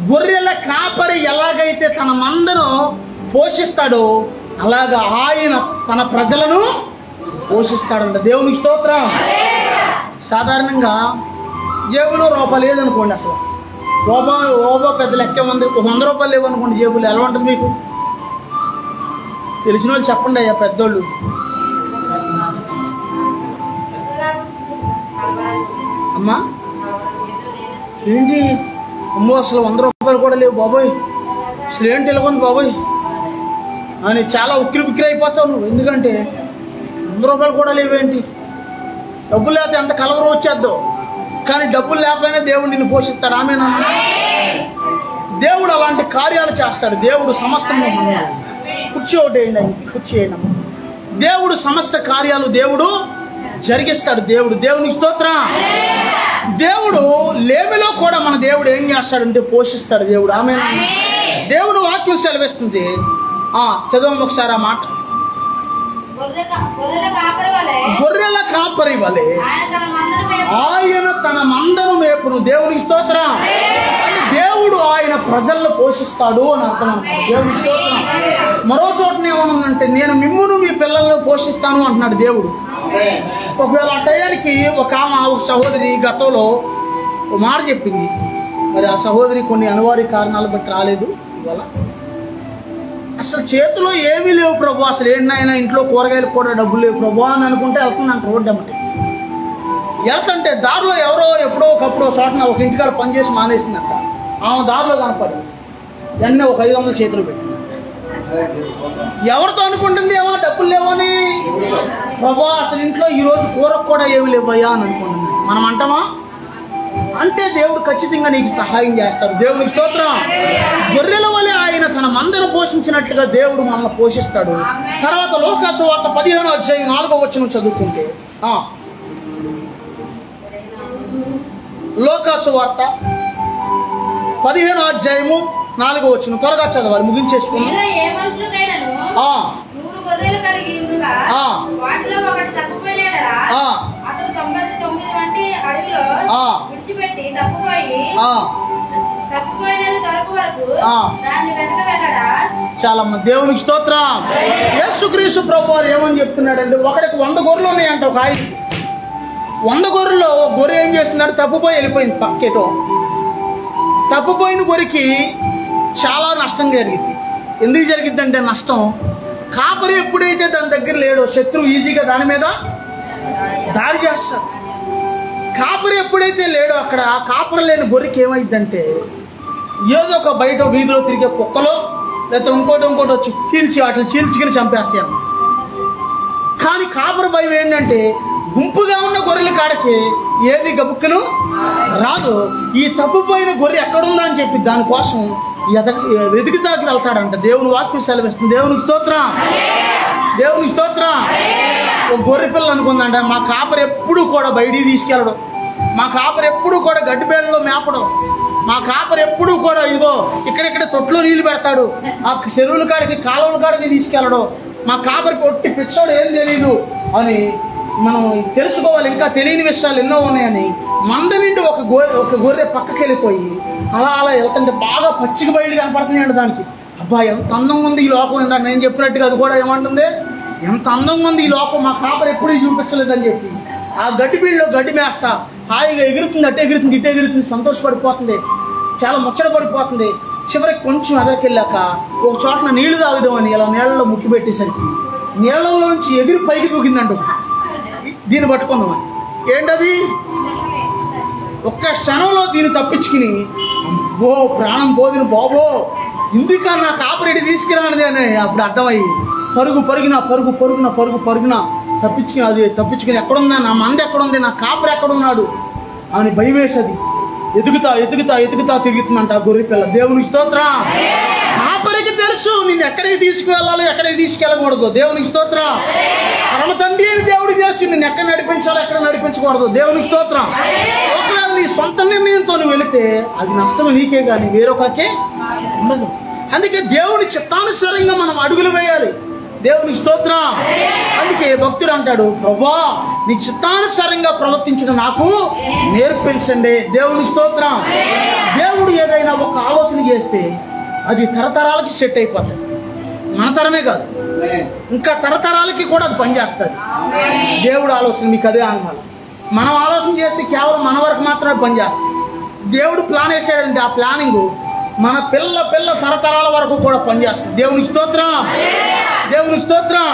గొర్రెల కాపరి ఎలాగైతే తన మందను పోషిస్తాడో అలాగా ఆయన తన ప్రజలను పోషిస్తాడంట. దేవునికి స్తోత్రం. సాధారణంగా జేబులో రూపాయలు లేదనుకోండి, అసలు రూపాయి పెద్ద లెక్క ఉంది. 100 రూపాయలు లేవనుకోండి జేబులో, ఎలా ఉంటుంది మీకు? తెలిసిన వాళ్ళు చెప్పండి అయ్యా, పెద్దోళ్ళు. అమ్మా ఏంటి అమ్మో అసలు 100 రూపాయలు కూడా లేవు బాబోయ్, అసలు ఏంటి వెళ్ళకుంది బాబోయ్ అని చాలా ఉక్కిరి అయిపోతావు నువ్వు. ఎందుకంటే 100 రూపాయలు కూడా లేవేంటి? డబ్బులు లేకపోతే ఎంత కలవరం వచ్చేద్దో, కానీ డబ్బులు లేకపోయినా దేవుడు నిన్ను పోషిస్తాడు. ఆమేనా? దేవుడు అలాంటి కార్యాలు చేస్తాడు. దేవుడు సమస్తం కుర్చీ ఒకటి వేయండి, కుర్చీ వేయండి. దేవుడు సమస్త కార్యాలు దేవుడు జరిగిస్తాడు. దేవునికి స్తోత్రం. దేవుడు లేమిలో కూడా మన దేవుడు ఏం చేస్తాడంటే పోషిస్తాడు దేవుడు. ఆమేన్. దేవుడు వాక్యం సెలవిస్తుంది. చదవండి ఒకసారి ఆ మాట. గొర్రెల కాపరి వలె ఆయన తన మందను మేపును. దేవునికి స్తోత్రం. అంటే దేవుడు ఆయన ప్రజలను పోషిస్తాడు అని అర్థం అంటాడు. దేవునికి స్తోత్రం. మరో చోటన ఏమనుందంటే నేను మిమ్మును మీ పిల్లలను పోషిస్తాను అంటున్నాడు దేవుడు. ఒకవేళ ఆ టయానికి ఒక సహోదరి గతంలో ఒక మాట చెప్పింది. మరి ఆ సహోదరి కొన్ని అనివార్య కారణాలు బట్టి రాలేదు. ఇవాళ అసలు చేతిలో ఏమీ లేవు ప్రభు, అసలు ఏంటైనా ఇంట్లో కూరగాయలకు కూడా డబ్బులు లేవు ప్రభు అని అనుకుంటే వెళ్తుందంట రోడ్డు అమ్మటి. వెళ్తుంటే దారిలో ఎవరో ఎప్పుడో ఒకప్పుడు చోటన ఒక ఇంటికాడ పనిచేసి మానేసిందంట. ఆమె దారిలో కనపడి వెంటనే ఒక 500 చేతులు పెట్టి ఎవరితో అనుకుంటుంది ఏమో డబ్బులు లేవని. ప్రభు అసలు ఇంట్లో ఈరోజు కూరకు కూడా ఏమి లేవయ్యా అని అనుకుంటున్నాను. మనం అంటామా? అంటే దేవుడు ఖచ్చితంగా నీకు సహాయం చేస్తాడు. దేవునికి స్తోత్రం. గొర్రెల వలె ఆయన తన మందను పోషించినట్లుగా దేవుడు మనల్ని పోషిస్తాడు. తర్వాత లోకా సువార్త 15వ అధ్యాయం 4వ వచనం చదువుకుంటే, లోకా సువార్త 15వ అధ్యాయము 4వ వచనం త్వరగా చదవాలి, ముగించేసుకున్నాం. చాలా మంది దేవునికి స్తోత్రం. యేసుక్రీస్తు ప్రభు వారు ఏమని చెప్తున్నాడంటే, ఒకడికి 100 గొర్రెలు ఉన్నాయంట. ఒక ఆయన 100 గొర్రెల్లో ఒక గొర్రె ఏం చేస్తున్నాడు, తప్పుపోయి వెళ్ళిపోయింది పక్కేటో. తప్పుపోయిన గొర్రెకి చాలా నష్టం జరిగింది. ఎందుకు జరిగిద్దంటే నష్టం, కాపరి ఎప్పుడైతే దాని దగ్గర లేడో శత్రువు ఈజీగా దాని మీద దాడి చేస్తాడు. కాపరి ఎప్పుడైతే లేడో అక్కడ ఆ కాపరి లేని గొర్రెకి ఏమైందంటే ఏదో ఒక బయట వీధిలో తిరిగే కుక్కలో లేకపోతే ఇంకోటి వచ్చి వాటిని చీల్చుకుని చంపేస్తాను. కానీ కాపరి భయం ఏంటంటే గుంపుగా ఉన్న గొర్రెల కాడకి ఏది గబుక్కును రాదు. ఈ తప్పుపోయిన గొర్రె ఎక్కడుందా అని చెప్పి దానికోసం వెతికితాకి వెళ్తాడంట. దేవుని వాక్యం సెలవిస్తుంది. దేవునికి స్తోత్రం. దేవునికి స్తోత్రం. ఒక గొర్రె పిల్ల అనుకుందంట, మా కాపరి ఎప్పుడు కూడా బయటికి తీసుకెళ్ళడం, మా కాపరి ఎప్పుడు కూడా గడ్డిబేళ్ళలో మేపడం, మా కాపరి ఎప్పుడు కూడా ఇదిగో ఇక్కడిక్కడ తొట్లో నీళ్లు పెడతాడు, ఆ చెరువుల కాడికి కాలువల కాడికి తీసుకెళ్ళడం, మా కాపరికి ఒట్టి పిచ్చోడు ఏం తెలియదు అని మనం తెలుసుకోవాలి. ఇంకా తెలియని విషయాలు ఎన్నో ఉన్నాయని మంద నిండి ఒక గొర్రె పక్కకి వెళ్ళిపోయి అలా వెళ్తుంటే బాగా పచ్చిక బయలు కనపడుతున్నాయండి దానికి. అబ్బా ఎంత అందంగా ఉంది ఈ లోకం. ఇందాక నేను చెప్పినట్టుగా అది కూడా ఏమంటుంది, ఎంత అందంగా ఉంది ఈ లోకం, మా కాపరి ఎప్పుడూ చూపించలేదని చెప్పి ఆ గడ్డిబీళ్ళలో గడ్డి మేస్తా హాయిగా ఎగురుతుంది, అట్టే ఎగురుతుంది, ఇట్టే ఎగురుతుంది, సంతోషపడిపోతుంది, చాలా ముచ్చట పడిపోతుంది. చివరికి కొంచెం ఎదరికెళ్ళాక ఒక చోటన నీళ్లు తాగుదామని ఇలా నీళ్ళలో ముక్కి పెట్టేసరికి నీళ్ళలో నుంచి ఎగిరి పైకి దూకిందంట. దీన్ని పట్టుకుందామని ఏంటది, ఒక్క క్షణంలో దీన్ని తప్పించుకుని ఓ ప్రాణం పోదిన బాబో ఇందుక నా కాపరేటి తీసుకురానిది అని అప్పుడు అర్థమయ్యి పరుగున తప్పించుకుని ఎక్కడుందా నా మంద ఎక్కడుంది, నా కాపరి ఎక్కడున్నాడు అని భయం వేసేది. ఎదుగుతా ఎదుగుతా ఎదుగుతా తిరుగుతుందంట ఆ గొర్రె పిల్ల. దేవునికి స్తోత్రం. కాపరికి తెలుసు నేను ఎక్కడికి తీసుకువెళ్ళాలో ఎక్కడికి తీసుకెళ్ళకూడదు. దేవునికి స్తోత్రం. పరమ తండ్రి అని దేవుడికి తెలుసు నేను ఎక్కడ నడిపించాలో ఎక్కడ నడిపించకూడదు. దేవునికి స్తోత్రం. ఒకవేళ నీ సొంత నిర్ణయంతో నువ్వు వెళితే అది నష్టం నీకే కానీ వేరొకరికే ఉండదు. అందుకే దేవుని చిత్తానుసారంగా మనం అడుగులు వేయాలి. దేవునికి స్తోత్రం. అందుకే భక్తుడు అంటాడు, ప్రభువా నీ చిత్తానుసారంగా ప్రవర్తించడం నాకు నేర్పించండి. దేవునికి స్తోత్రం. దేవుడు ఏదైనా ఒక ఆలోచన చేస్తే అది తరతరాలకి సెట్ అయిపోతుంది. మన తరమే కాదు, ఇంకా తరతరాలకి కూడా అది పనిచేస్తుంది. దేవుడు ఆలోచన మీకు అదే అనుమానం. మనం ఆలోచన చేస్తే కేవలం మన వరకు మాత్రమే పనిచేస్తుంది. దేవుడు ప్లాన్ వేసాడంటే ఆ ప్లానింగ్ మన పిల్ల తరతరాల వరకు కూడా పనిచేస్తుంది. దేవునికి స్తోత్రం. దేవునికి స్తోత్రం.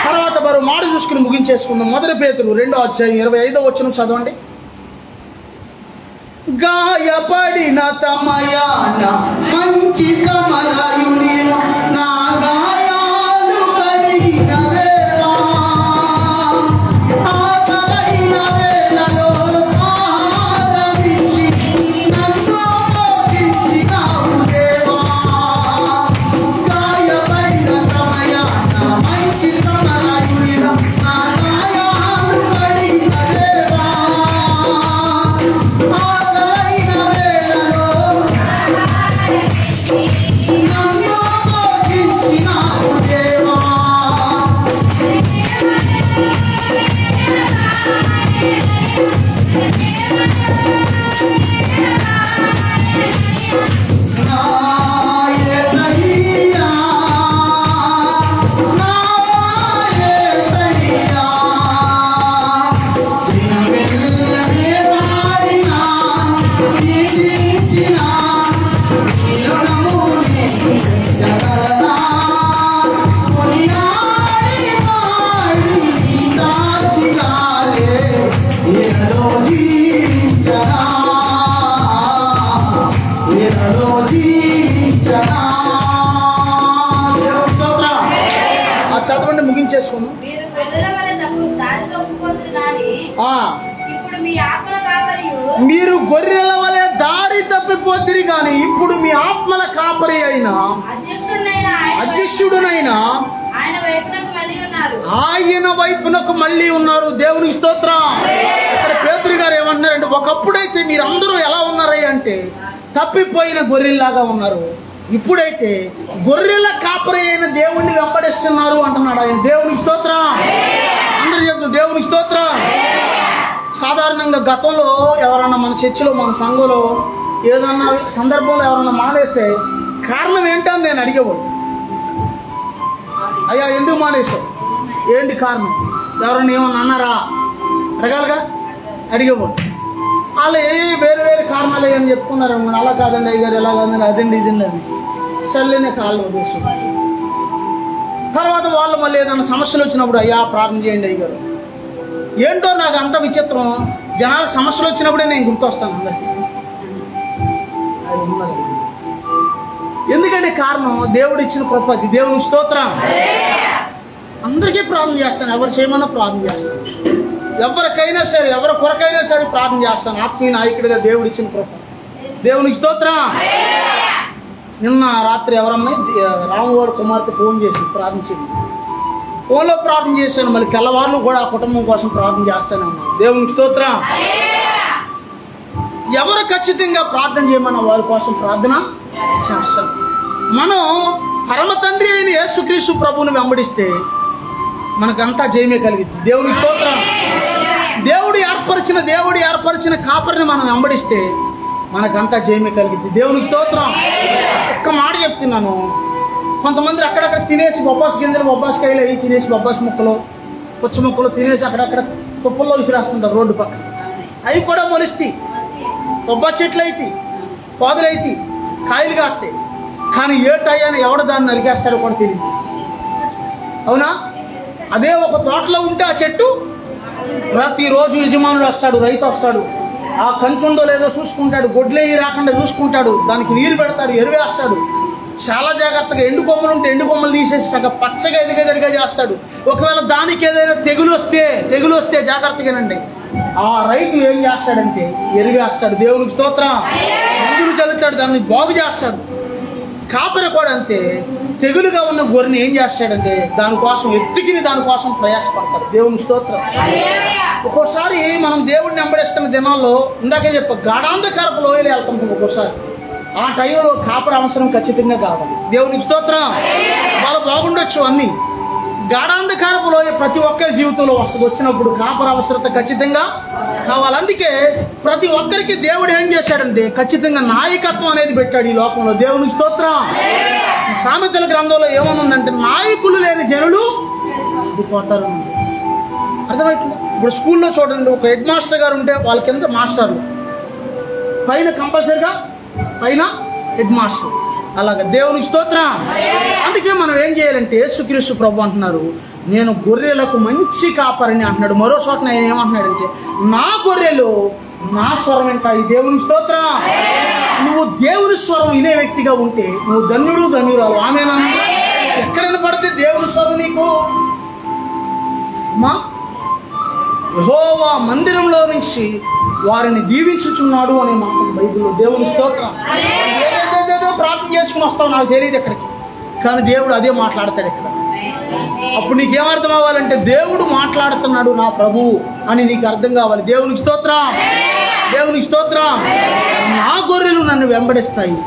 తర్వాత మరో మాట చూసుకుని ముగించేసుకుందాం. 1 పేతురు 2:25 చదవండి. గాయపడిన సమయాన మంచి సమరయుని నా గాయాలు కడిగిన వేళ, ఆకలైన వేళలో ఆహారమిచ్చి నన్ను పోషించినావు దేవా. గాయపడిన సమయాన మంచి సమరయుని నా గాయాలు కడిగిన దేవా, చదవండి ముగించేసుకున్నాం. మీరు గొర్రెల వలె దారి తప్పిపోతురు కానీ ఇప్పుడు మీ ఆత్మల కాపరి అయిన అధ్యక్షుడునైనా ఆయన వైపునకు మళ్ళీ ఉన్నారు. దేవునికి స్తోత్రం. ఇక్కడ పేతురు గారు ఏమంటున్నారంటే, ఒకప్పుడైతే మీరందరూ ఎలా ఉన్నారయ్య అంటే తప్పిపోయిన గొర్రెల్లాగా ఉన్నారు, ఇప్పుడైతే గొర్రెల కాపరి అయిన దేవుణ్ణి వెంబడిస్తున్నారు అంటున్నాడు ఆయన. దేవునికి స్తోత్రం. అందరూ చెప్తారు దేవునికి స్తోత్రం. సాధారణంగా గతంలో ఎవరన్నా మన చర్చిలో మన సంఘంలో ఏదన్నా సందర్భంలో ఎవరన్నా మానేస్తే కారణం ఏంటని నేను అడిగేవాడు. అయ్యా ఎందుకు మానేస్తావు, ఏంటి కారణం, ఎవరన్నా ఏమన్నా అన్నారా అడగాలిగా, అడిగేవాడు. వాళ్ళు వేరు వేరు కారణాలు అని చెప్పుకున్నారు. అలా కాదండి అయ్యారు, ఎలా కాదండి, అదండి ఇదండి అని సర్లేనే కాళ్ళు వదిలేసి తర్వాత వాళ్ళు మళ్ళీ ఏదైనా సమస్యలు వచ్చినప్పుడు అయ్యా ప్రార్థన చేయండి అయ్యారు. ఏంటో నాకు అంత విచిత్రం, జనాలకు సమస్యలు వచ్చినప్పుడే నేను గుర్తొస్తాను అందరికీ. ఎందుకంటే కారణం దేవుడు ఇచ్చిన కృప. దేవుని స్తోత్రం. అందరికీ ప్రార్థన చేస్తాను, ఎవరు చేయమన్నా ప్రార్థన చేస్తాను, ఎవరికైనా సరే ఎవరి కొరకైనా సరే ప్రార్థన చేస్తాను. ఆత్మీయ నాయకుడిగా దేవుడు ఇచ్చిన కృప. దేవునికి స్తోత్రం. నిన్న రాత్రి ఎవరన్నా రామువారి కుమార్తె ఫోన్ చేసి ప్రార్థించింది. ఫోన్లో ప్రార్థన చేశాను, మళ్ళీ తెల్లవాళ్ళు కూడా ఆ కుటుంబం కోసం ప్రార్థన చేస్తానే ఉన్నాను. దేవునికి స్తోత్రం. ఎవరు ఖచ్చితంగా ప్రార్థన చేయమన్న వారి కోసం ప్రార్థన చేస్తాం. మనం పరమ తండ్రి అయిన యేసుక్రీస్తు ప్రభువుని వెంబడిస్తే మనకంతా జయమే కలిగింది. దేవునికి స్తోత్రం. దేవుడు ఏర్పరిచిన కాపరిని మనం వెంబడిస్తే మనకంతా జయమే కలిగింది. దేవునికి స్తోత్రం. ఒక్క మాట చెప్తున్నాను, కొంతమంది అక్కడక్కడ తినేసి బొబ్బాస్ గింజలు, బొబ్బాస్ కాయలు అవి తినేసి, బొబ్బాస్ ముక్కలు, పుచ్చ ముక్కలు తినేసి అక్కడక్కడ తుప్పల్లో విసిరేస్తుంటారు రోడ్డు పక్కన. అవి కూడా మొలిస్తాయి, బొబ్బాస్ చెట్లు అయితే, పోదలు అయితే, కాయలు కాస్తాయి. కానీ ఏ టయాన్ని ఎవడ దాన్ని నరికేస్తాడో కూడా తెలియదు. అవునా? అదే ఒక తోటలో ఉంటే ఆ చెట్టు ప్రతిరోజు యజమానుడు వస్తాడు, రైతు వస్తాడు, ఆ కంచు ఉందో లేదో చూసుకుంటాడు, గొడ్లేయి రాకుండా చూసుకుంటాడు, దానికి నీరు పెడతాడు, ఎరువేస్తాడు, చాలా జాగ్రత్తగా. ఎండు కొమ్మలు ఉంటే ఎండు కొమ్మలు తీసేసి సగ పచ్చగా ఎదిగేదడిగా చేస్తాడు. ఒకవేళ దానికి ఏదైనా తెగులు వస్తే జాగ్రత్తగానండి, ఆ రైతు ఏం చేస్తాడంటే ఎరుగేస్తాడు, దేవునికి స్తోత్రం, మందులు చల్లుతాడు, దాన్ని బాగు చేస్తాడు. కాపరి కూడా అంతే, తెగులుగా ఉన్న గొర్రెని ఏం చేస్తాడంటే దానికోసం ఎత్తికిని దానికోసం ప్రయాసపడతాడు, దేవునికి స్తోత్రం. ఒక్కోసారి మనం దేవుడిని వెంబడిస్తున్న దినాల్లో ఇందాకే గాఢాంధకారపు లోయలు వెళ్తాం. ఒక్కోసారి ఆ టైంలో కాపరి అవసరం ఖచ్చితంగా కావాలి, దేవునికి స్తోత్రం. వాళ్ళు బాగుండొచ్చు అన్నీ, గాఢాంధకారపు లోయ ప్రతి ఒక్కరి జీవితంలో వస్తుంది. వచ్చినప్పుడు కాపరి అవసరత ఖచ్చితంగా కావాలి. అందుకే ప్రతి ఒక్కరికి దేవుడు ఏం చేశాడంటే ఖచ్చితంగా నాయకత్వం అనేది పెట్టాడు ఈ లోకంలో, దేవునికి స్తోత్రం. సామెతల గ్రంథంలో ఏమనుందంటే నాయకులు లేని జనులు పోతారు. అర్థమవుతుంది? ఇప్పుడు స్కూల్లో చూడండి, ఒక హెడ్ మాస్టర్ గారు ఉంటే వాళ్ళ కింద మాస్టర్లు, పైన కంపల్సరిగా పైన హెడ్ మాస్టర్, అలాగే దేవునికి స్తోత్రం. అందుకే మనం ఏం చేయాలంటే యేసుక్రీస్తు ప్రభు అంటున్నారు, నేను గొర్రెలకు మంచి కాపరిని అంటున్నాడు. మరో చోట ఆయన ఏమంటున్నాడంటే నా గొర్రెలు నా స్వరం వింటాయి, దేవునికి స్తోత్రం. నువ్వు దేవుని స్వరం వినే వ్యక్తిగా ఉంటే నువ్వు ధన్యుడు ధన్యురాలు, ఆమేనా? ఎక్కడైనా పడితే దేవుని స్వరం నీకు యెహోవా మందిరంలో నుంచి వారిని దీవించుచున్నాడు అనే మాట బైబిల్లో, దేవుని స్తోత్రం. ఏదేదో ప్రార్థన చేసుకుని వస్తావు నాకు తెలియదు ఎక్కడికి, కానీ దేవుడు అదే మాట్లాడతాడు ఇక్కడ. అప్పుడు నీకేమర్థం అవ్వాలంటే దేవుడు మాట్లాడుతున్నాడు నా ప్రభువు అని నీకు అర్థం కావాలి, దేవునికి స్తోత్రం, దేవునికి స్తోత్రం. నా గొర్రెలు నన్ను వెంబడిస్తాయి,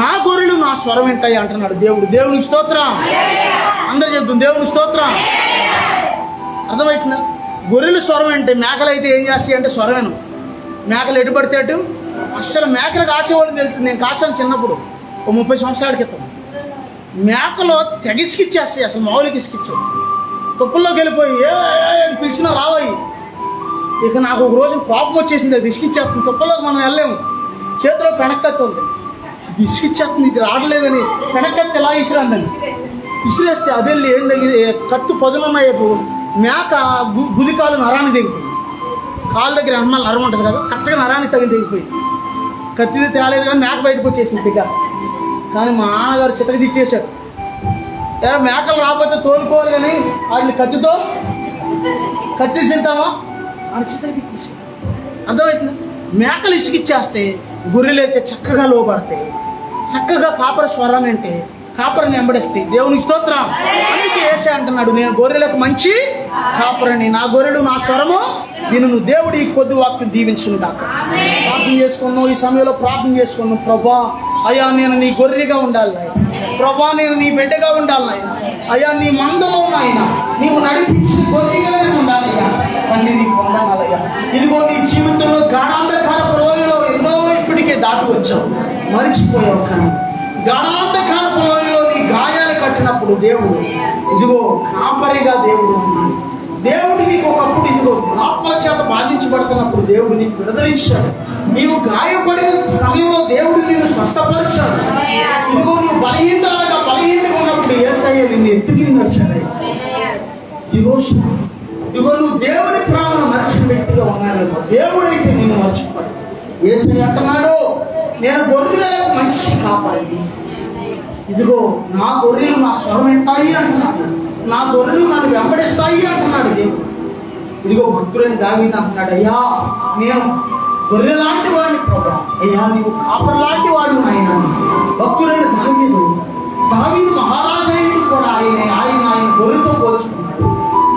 నా గొర్రెలు నా స్వరం వింటాయి అంటున్నాడు దేవుడు, దేవునికి స్తోత్రం. అందరు చెప్తుంది దేవునికి స్తోత్రం. అర్థమవుతుందా? గొర్రెలు స్వరం అంటే, మేకలు అయితే ఏం చేస్తాయి అంటే స్వరమేను. మేకలు ఎటు పడితే అటు, అసలు మేకలు కాసేవాళ్ళని తెలుస్తుంది. నేను కాసాను చిన్నప్పుడు, ఓ 30 సంవత్సరాల క్రితం. మేకలో తెగిసికిచ్చేస్తాయి, అసలు మామూలుకి ఇసుకిచ్చావు, తుప్పల్లోకి వెళ్ళిపోయి ఏ పిలిచినా రావాయి. ఇక నాకు ఒక రోజు కోపం వచ్చేసింది, అది ఇసుకిచ్చేస్తుంది, తుప్పల్లోకి మనం వెళ్ళలేము, చేతిలో పెనక్కత్తి ఉంది, ఇసుకిచ్చేస్తుంది, ఇది రావట్లేదని పెనక్కత్తి ఎలా ఇసిరాందని ఇసిరేస్తే అది వెళ్ళి ఏం తగ్గి కత్తి పదులున్నాయి, మేక గుదికాలు నరాన్ని తెగిపోయింది. కాళ్ళ దగ్గర అమ్మాలి నరం ఉంటుంది కదా, కరెక్ట్గా నరానికి తెగిపోయింది. కత్తిది తేలేదు కానీ మేక బయటకు వచ్చేసింది దిగ్గ. కానీ మా నాన్నగారు చితక తిట్టేశారు, మేకలు రాకపోతే తోలుకోవాలి కానీ వాటిని కత్తి తింటావా అని చితక తిట్టేశారు. అర్థమవుతుంది? మేకలు ఇసుకిచ్చేస్తే గొర్రెలు అయితే చక్కగా లోపడతాయి, చక్కగా కాపరి స్వరాన్ని అంటే కాపరిని వెంబడిస్తాయి, దేవునికి స్తోత్రం. అందుకే యేసే అంటున్నాడు, నేను గొర్రెలకు మంచి కాపరిని, నా గొర్రెలు నా స్వరము వినును. దేవుడు ఈ కొద్ది వాక్యం దీవించును గాక. ప్రార్థన చేసుకున్నాం, ఈ సమయంలో ప్రార్థన చేసుకున్నాం. ప్రభా అయ్యా నేను నీ గొర్రెగా ఉండాలి నాయన, ప్రభా నేను నీ బిడ్డగా ఉండాలి నాయన, అయ్యా నీ మందలో నాయన నీవు నడిపించి గొర్రెగా నేను ఉండాలయ్యా, అన్ని నీకు వందనాలయ్యా. ఇదిగో నీ జీవితంలో గాఢాంధకారపు లోయలో ఎన్నో ఇప్పటికే దాటి వచ్చావు, మరిచిపోయావు. కానీ గాఢాంధకారపు లోయలో నీ గాయాలు కట్టినప్పుడు దేవుడు ఇదిగో కాపరిగా దేవుడు ఉన్నాడు. దేవుడు నీకు ఒకప్పుడు ఇదిగో ఆత్మ చేత బాధించబడుతున్నప్పుడు దేవుడు నీకు విడుదలించాడు. నీవు గాయపడిన సమయంలో దేవుడు నిన్ను స్వస్థపరిచాడు. ఇదిగో నువ్వు బలహీనంగా ఉన్నప్పుడు యేసయ్య నిన్ను ఎత్తుకుని నడిచాడు. ఈరోజు ఇదిగో నువ్వు దేవుని ప్రేమను మర్చిన వ్యక్తిగా ఉన్నావేమో, దేవుడైతే నిన్ను మర్చిపోయి యేసయ్య అంటున్నాడు, నేను గొర్రెలకు మంచి కాపాడి, ఇదిగో నా గొర్రెలు నా స్వరం వింటాయి అంటున్నాడు, నా గొర్రెలు నన్ను వెంబడిస్తాయి అంటున్నాడు దేవుడు. ఇదిగో భక్తుడైన దావీదు అంటున్నాడు, అయ్యా నేను గొర్రె లాంటి వాడిని ప్రభా, అయ్యా నీవు కాపరి లాంటి వాడు ఆయన. భక్తుడైన దావీదు మహారాజు అయినది కూడా ఆయన గొర్రెతో పోల్చుకున్నాడు,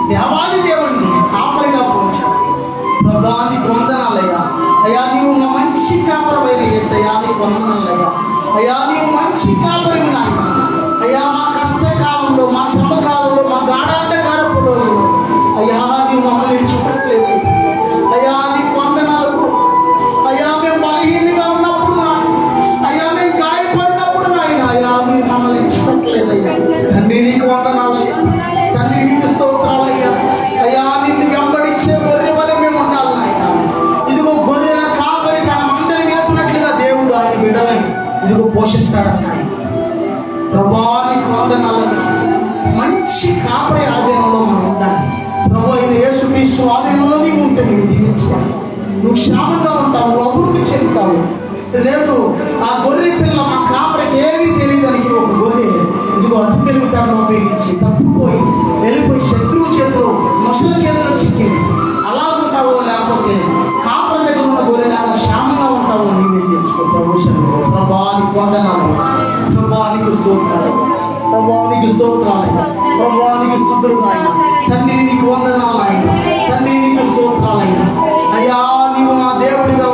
దేవాది దేవుడిని కాపరిగా పోల్చాడు. ప్రభా నీకు వందనాలయ్యా, అయ్యా నీవు నా మంచి కాపరమైన యేసయ్యా నీకు వందనాలయ్యా, అయ్యా నీవు మంచి కాపరి నాయన. అయ్యా మా కష్టకాలంలో, మా శ్రమకాలంలో, మా గాఢాంధకారపు రోజుల్లో అయ్యా నీవు మమ్మల్ని చూడట్లేదు. అయ్యా నీకు వందనాలు. అయ్యా మేము బలహీనంగా ఉన్నప్పుడు, అయ్యా మేము గాయపడినప్పుడు నాయన అయ్యా మీరు మమ్మల్ని చూడట్లేదయ్యా. తండ్రి నీకు వందనాలయ్యా, తండ్రి నీకు స్తోత్రాలయ్యా. అయ్యా నిన్ను వెంబడించే గొర్రె వలె మేము ఉండాలి నాయన. ఇదిగో గొర్రెల కాపరి తన మందరి వేపునట్లుగా దేవుడు ఆయన బిడ్డలని ఇదిగో పోషిస్తాడన్నాడు. ప్రభానికి వందనాలయ్యా. మంచి కాపరి ఆధీనంలో మనం ఉండాలి. ప్రభు అయిన యేసుక్రీస్తు ఆధీనంలో నీవు ఉంటే నీవు జీవించుకోవాలి. నువ్వు క్షేమంగా ఉంటావు, నువ్వు అభివృద్ధి చెందుతావు. లేదు ఆ గొర్రె పిల్ల మా కాపరికి ఏమీ తెలియదానికి ఒక గొర్రె ఇదిగో అతి తెలివితేటలు ఉపయోగించి తప్పిపోయి వెళ్ళిపోయి శత్రువు చేతిలో ముసలి చేతిలో చిక్కింది. అలా ఉంటావో లేకపోతే వందనాలు. ప్రభువానికి స్తోత్రాలు, ప్రభువానికి స్తోత్రాలు, ప్రభువానికి స్తుతులు ఆయన. తండ్రి నీకు వందనాలు ఆయన, తండ్రి నీకు స్తోత్రాలు ఆయన. అయ్యా నీవు నా దేవుడిగా